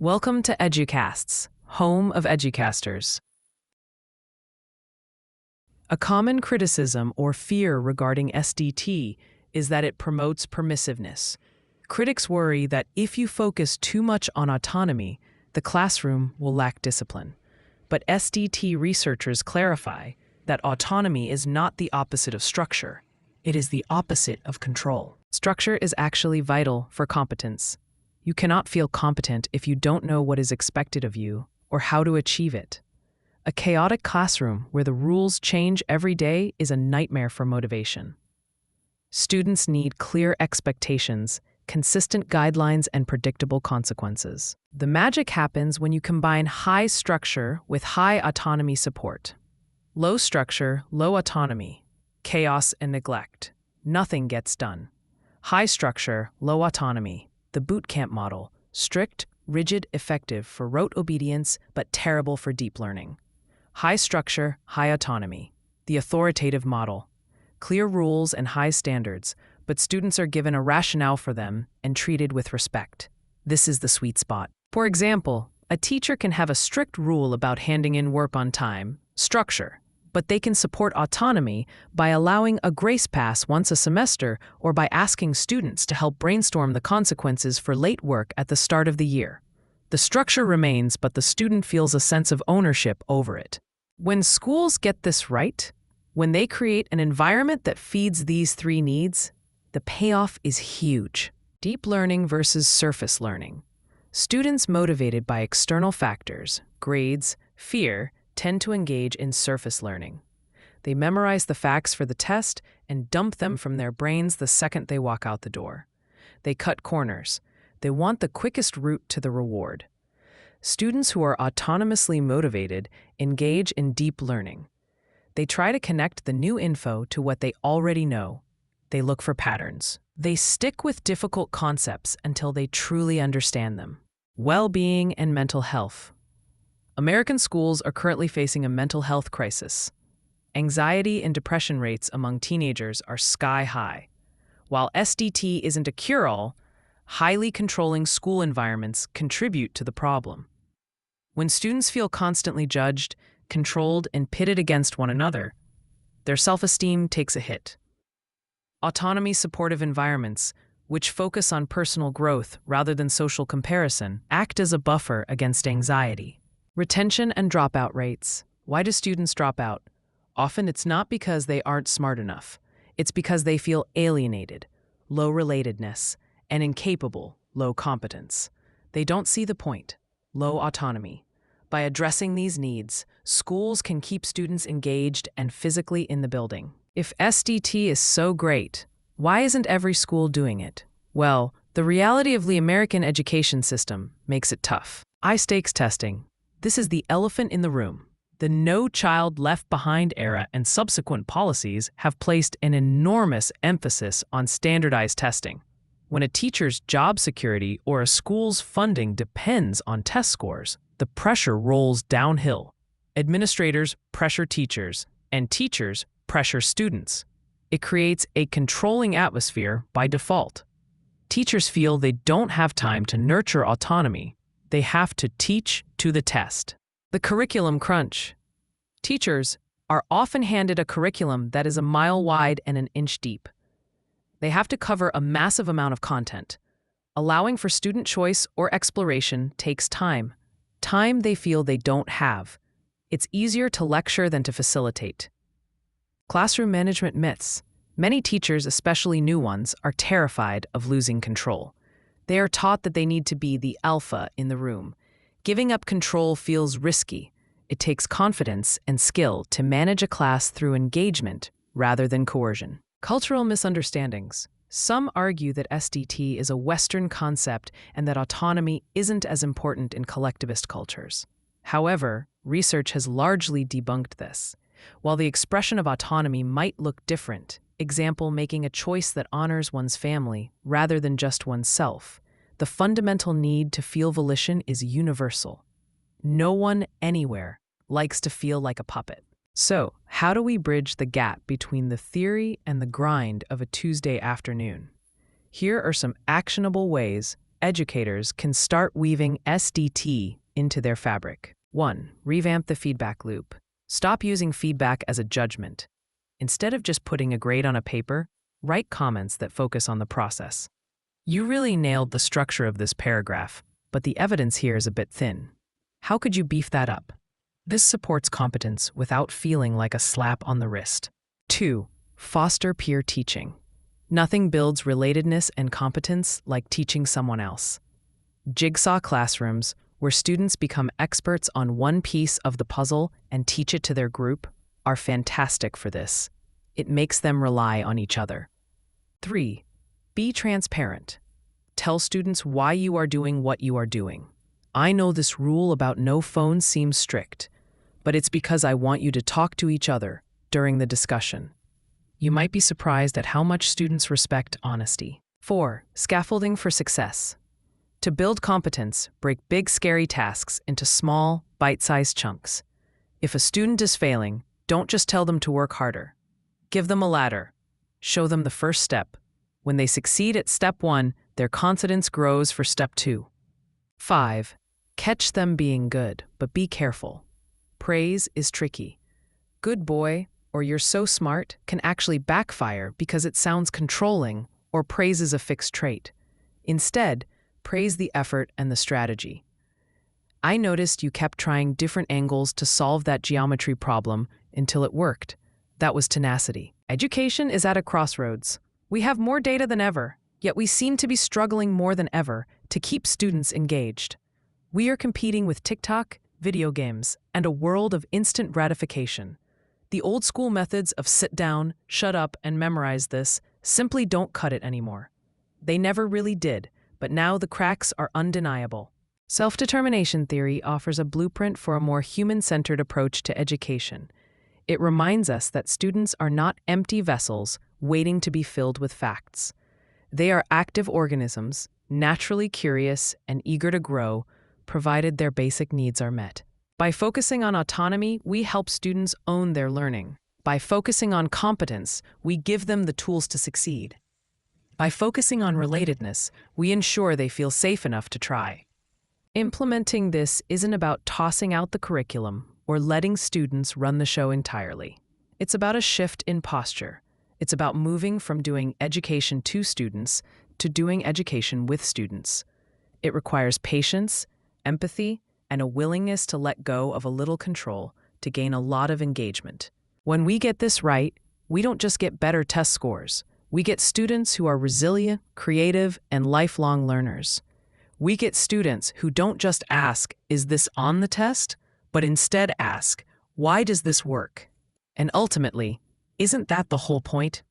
Welcome to EduCasts, home of EduCasters. A common criticism or fear regarding SDT is that it promotes permissiveness. Critics worry that if you focus too much on autonomy, the classroom will lack discipline. But SDT researchers clarify that autonomy is not the opposite of structure. It is the opposite of control. Structure is actually vital for competence. You cannot feel competent if you don't know what is expected of you or how to achieve it. A chaotic classroom where the rules change every day is a nightmare for motivation. Students need clear expectations, consistent guidelines, and predictable consequences. The magic happens when you combine high structure with high autonomy support. Low structure, low autonomy, chaos and neglect. Nothing gets done. High structure, low autonomy. The boot camp model, strict, rigid, effective for rote obedience, but terrible for deep learning. High structure, high autonomy. The authoritative model, clear rules and high standards, but students are given a rationale for them and treated with respect. This is the sweet spot. For example, a teacher can have a strict rule about handing in work on time, structure, but they can support autonomy by allowing a grace pass once a semester or by asking students to help brainstorm the consequences for late work at the start of the year. The structure remains, but the student feels a sense of ownership over it. When schools get this right, when they create an environment that feeds these three needs, the payoff is huge. Deep learning versus surface learning. Students motivated by external factors, grades, fear, tend to engage in surface learning. They memorize the facts for the test and dump them from their brains the second they walk out the door. They cut corners. They want the quickest route to the reward. Students who are autonomously motivated engage in deep learning. They try to connect the new info to what they already know. They look for patterns. They stick with difficult concepts until they truly understand them. Well-being and mental health. American schools are currently facing a mental health crisis. Anxiety and depression rates among teenagers are sky high. While SDT isn't a cure-all, highly controlling school environments contribute to the problem. When students feel constantly judged, controlled, and pitted against one another, their self-esteem takes a hit. Autonomy-supportive environments, which focus on personal growth rather than social comparison, act as a buffer against anxiety. Retention and dropout rates. Why do students drop out? Often it's not because they aren't smart enough. It's because they feel alienated, low relatedness, and incapable, low competence. They don't see the point, low autonomy. By addressing these needs, schools can keep students engaged and physically in the building. If SDT is so great, why isn't every school doing it? Well, the reality of the American education system makes it tough. High-stakes testing. This is the elephant in the room. The No Child Left Behind era and subsequent policies have placed an enormous emphasis on standardized testing. When a teacher's job security or a school's funding depends on test scores, the pressure rolls downhill. Administrators pressure teachers, and teachers pressure students. It creates a controlling atmosphere by default. Teachers feel they don't have time to nurture autonomy. They have to teach to the test. The curriculum crunch. Teachers are often handed a curriculum that is a mile wide and an inch deep. They have to cover a massive amount of content. Allowing for student choice or exploration takes time. Time they feel they don't have. It's easier to lecture than to facilitate. Classroom management myths. Many teachers, especially new ones, are terrified of losing control. They are taught that they need to be the alpha in the room. Giving up control feels risky. It takes confidence and skill to manage a class through engagement rather than coercion. Cultural misunderstandings. Some argue that SDT is a Western concept and that autonomy isn't as important in collectivist cultures. However, research has largely debunked this. While the expression of autonomy might look different, example, making a choice that honors one's family rather than just oneself, the fundamental need to feel volition is universal. No one anywhere likes to feel like a puppet. So, how do we bridge the gap between the theory and the grind of a Tuesday afternoon? Here are some actionable ways educators can start weaving SDT into their fabric. 1. Revamp the feedback loop. Stop using feedback as a judgment. Instead of just putting a grade on a paper, write comments that focus on the process. You really nailed the structure of this paragraph, but the evidence here is a bit thin. How could you beef that up? This supports competence without feeling like a slap on the wrist. 2. Foster peer teaching. Nothing builds relatedness and competence like teaching someone else. Jigsaw classrooms, where students become experts on one piece of the puzzle and teach it to their group, are fantastic for this. It makes them rely on each other. 3. Be transparent. Tell students why you are doing what you are doing. I know this rule about no phones seems strict, but it's because I want you to talk to each other during the discussion. You might be surprised at how much students respect honesty. 4. Scaffolding for success. To build competence, break big, scary tasks into small, bite-sized chunks. If a student is failing, don't just tell them to work harder. Give them a ladder. Show them the first step. When they succeed at step 1, their confidence grows for step 2. 5. Catch them being good, but be careful. Praise is tricky. Good boy, or you're so smart, can actually backfire because it sounds controlling, or praise is a fixed trait. Instead, praise the effort and the strategy. I noticed you kept trying different angles to solve that geometry problem until it worked. That was tenacity. Education is at a crossroads. We have more data than ever, yet we seem to be struggling more than ever to keep students engaged. We are competing with TikTok, video games, and a world of instant gratification. The old school methods of sit down, shut up, and memorize this simply don't cut it anymore. They never really did, but now the cracks are undeniable. Self-determination theory offers a blueprint for a more human-centered approach to education. It reminds us that students are not empty vessels waiting to be filled with facts. They are active organisms, naturally curious and eager to grow, provided their basic needs are met. By focusing on autonomy, we help students own their learning. By focusing on competence, we give them the tools to succeed. By focusing on relatedness, we ensure they feel safe enough to try. Implementing this isn't about tossing out the curriculum or letting students run the show entirely. It's about a shift in posture. It's about moving from doing education to students to doing education with students. It requires patience, empathy, and a willingness to let go of a little control to gain a lot of engagement. When we get this right, we don't just get better test scores. We get students who are resilient, creative, and lifelong learners. We get students who don't just ask, "Is this on the test?" but instead ask, "Why does this work?" And ultimately, isn't that the whole point?